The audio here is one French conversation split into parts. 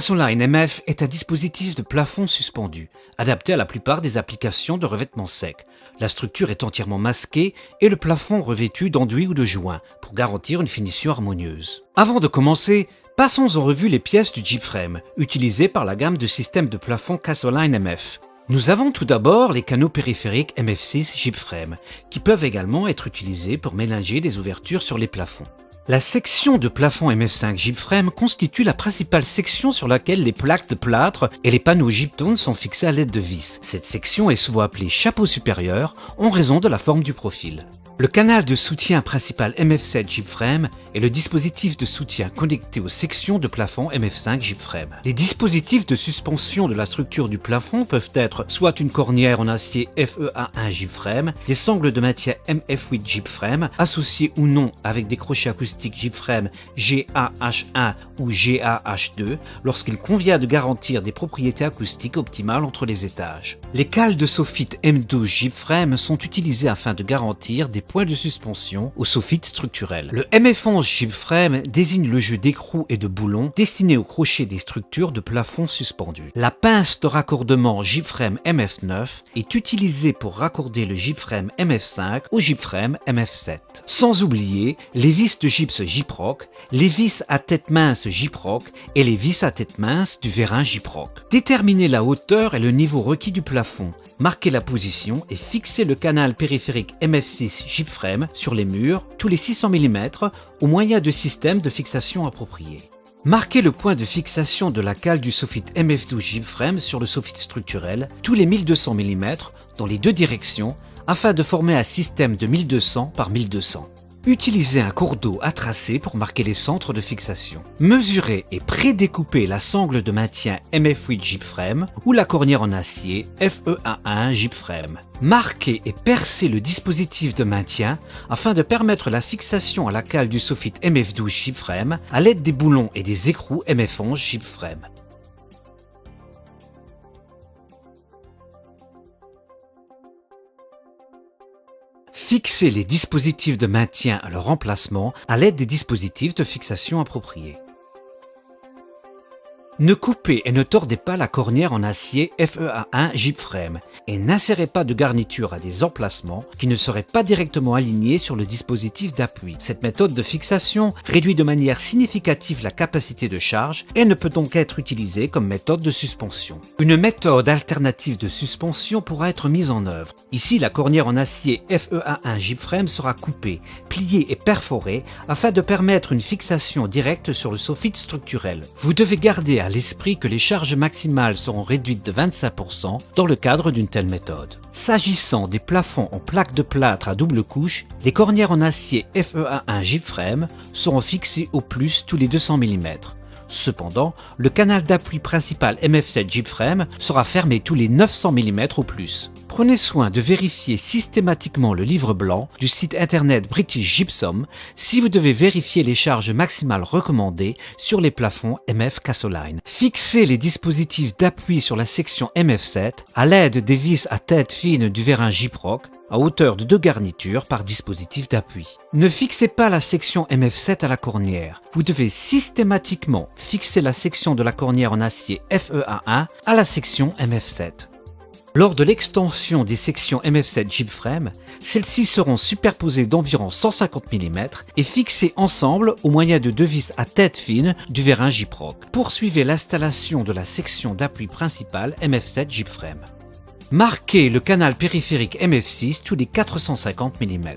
Cassoline MF est un dispositif de plafond suspendu, adapté à la plupart des applications de revêtement sec. La structure est entièrement masquée et le plafond revêtu d'enduit ou de joints pour garantir une finition harmonieuse. Avant de commencer, passons en revue les pièces du Jeep-Frame, utilisées par la gamme de systèmes de plafond Cassoline MF. Nous avons tout d'abord les canaux périphériques MF6 Jeep-Frame, qui peuvent également être utilisés pour ménager des ouvertures sur les plafonds. La section de plafond MF5 Jeep-Frame constitue la principale section sur laquelle les plaques de plâtre et les panneaux Jeep-Tone sont fixés à l'aide de vis. Cette section est souvent appelée chapeau supérieur en raison de la forme du profil. Le canal de soutien principal MF7 Jeep-Frame est le dispositif de soutien connecté aux sections de plafond MF5 Jeep-Frame. Les dispositifs de suspension de la structure du plafond peuvent être soit une cornière en acier FEA1 Jeep-Frame, des sangles de maintien MF8 Jeep-Frame, associés ou non avec des crochets acoustiques Jeep-Frame GAH1 ou GAH2, lorsqu'il convient de garantir des propriétés acoustiques optimales entre les étages. Les cales de soffit M12 Jeep-Frame sont utilisées afin de garantir des points de suspension au soffit structurel. Le MF11 Jeep-Frame désigne le jeu d'écrous et de boulons destinés au crochet des structures de plafond suspendues. La pince de raccordement Jeep-Frame MF9 est utilisée pour raccorder le Jeep-Frame MF5 au Jeep-Frame MF7. Sans oublier les vis de gypse Gyproc, les vis à tête mince Gyproc et les vis à tête mince du vérin Gyproc. Déterminer la hauteur et le niveau requis du plafond, marquer la position et fixer le canal périphérique MF6 Jeep-Frame sur les murs tous les 600 mm au moyen de systèmes de fixation appropriés. Marquer le point de fixation de la cale du soffit MF12 Jeep-Frame sur le soffit structurel tous les 1200 mm dans les deux directions afin de former un système de 1200 par 1200. Utilisez un cours d'eau à tracer pour marquer les centres de fixation. Mesurez et prédécoupez la sangle de maintien MF8 Jeep-Frame ou la cornière en acier FEA1 Jeep-Frame. Marquez et percez le dispositif de maintien afin de permettre la fixation à la cale du soffit MF12 Jeep-Frame à l'aide des boulons et des écrous MF11 Jeep-Frame. Fixez les dispositifs de maintien à leur emplacement à l'aide des dispositifs de fixation appropriés. Ne coupez et ne tordez pas la cornière en acier FEA1 Jeep-Frame et n'insérez pas de garniture à des emplacements qui ne seraient pas directement alignés sur le dispositif d'appui. Cette méthode de fixation réduit de manière significative la capacité de charge et ne peut donc être utilisée comme méthode de suspension. Une méthode alternative de suspension pourra être mise en œuvre. Ici, la cornière en acier FEA1 Jeep-Frame sera coupée, pliée et perforée afin de permettre une fixation directe sur le soffit structurel. Vous devez garder à l'esprit que les charges maximales seront réduites de 25% dans le cadre d'une telle méthode. S'agissant des plafonds en plaques de plâtre à double couche, les cornières en acier FEA1 Jeep-Frame seront fixées au plus tous les 200 mm. Cependant, le canal d'appui principal MF7 Jeep-Frame sera fermé tous les 900 mm au plus. Prenez soin de vérifier systématiquement le livre blanc du site internet British Gypsum si vous devez vérifier les charges maximales recommandées sur les plafonds MF Cassoline. Fixez les dispositifs d'appui sur la section MF7 à l'aide des vis à tête fine du vérin Gyproc à hauteur de 2 garnitures par dispositif d'appui. Ne fixez pas la section MF7 à la cornière. Vous devez systématiquement fixer la section de la cornière en acier FEA1 à la section MF7. Lors de l'extension des sections MF7 Jeep-Frame, celles-ci seront superposées d'environ 150 mm et fixées ensemble au moyen de 2 vis à tête fine du vérin Gyproc. Poursuivez l'installation de la section d'appui principale MF7 Jeep-Frame. Marquez le canal périphérique MF6 tous les 450 mm.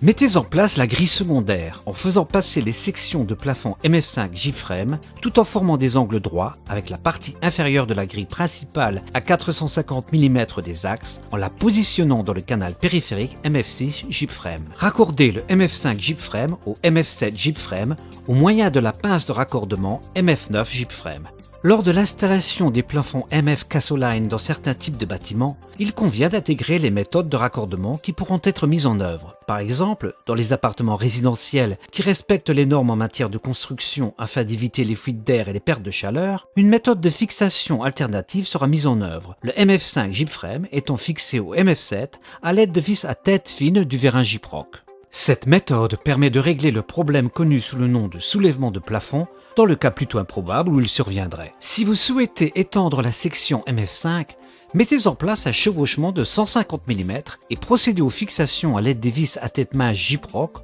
Mettez en place la grille secondaire en faisant passer les sections de plafond MF5 Jeep-Frame tout en formant des angles droits avec la partie inférieure de la grille principale à 450 mm des axes en la positionnant dans le canal périphérique MF6 Jeep-Frame. Raccordez le MF5 Jeep-Frame au MF7 Jeep-Frame au moyen de la pince de raccordement MF9 Jeep-Frame. Lors de l'installation des plafonds MF Cassoline dans certains types de bâtiments, il convient d'intégrer les méthodes de raccordement qui pourront être mises en œuvre. Par exemple, dans les appartements résidentiels qui respectent les normes en matière de construction afin d'éviter les fuites d'air et les pertes de chaleur, une méthode de fixation alternative sera mise en œuvre, le MF5 Jeep-Frame étant fixé au MF7 à l'aide de vis à tête fine du vérin Gyproc. Cette méthode permet de régler le problème connu sous le nom de soulèvement de plafond dans le cas plutôt improbable où il surviendrait. Si vous souhaitez étendre la section MF5, mettez en place un chevauchement de 150 mm et procédez aux fixations à l'aide des vis à tête mince Gyproc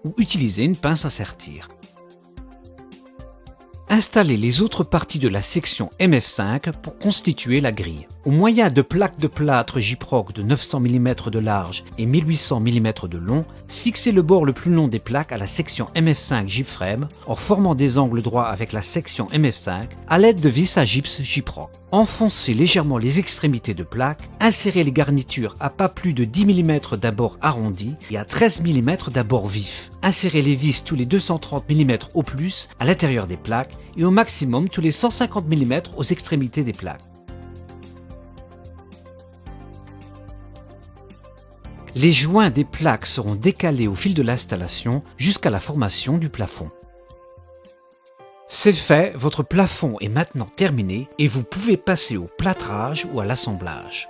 ou utilisez une pince à sertir. Installez les autres parties de la section MF5 pour constituer la grille. Au moyen de plaques de plâtre Gyproc de 900 mm de large et 1800 mm de long, fixez le bord le plus long des plaques à la section MF5 gypframe en formant des angles droits avec la section MF5 à l'aide de vis à gypse Gyproc. Enfoncez légèrement les extrémités de plaques, insérez les garnitures à pas plus de 10 mm d'un bord arrondi et à 13 mm d'un bord vif. Insérez les vis tous les 230 mm au plus à l'intérieur des plaques et au maximum tous les 150 mm aux extrémités des plaques. Les joints des plaques seront décalés au fil de l'installation jusqu'à la formation du plafond. C'est fait, votre plafond est maintenant terminé et vous pouvez passer au plâtrage ou à l'assemblage.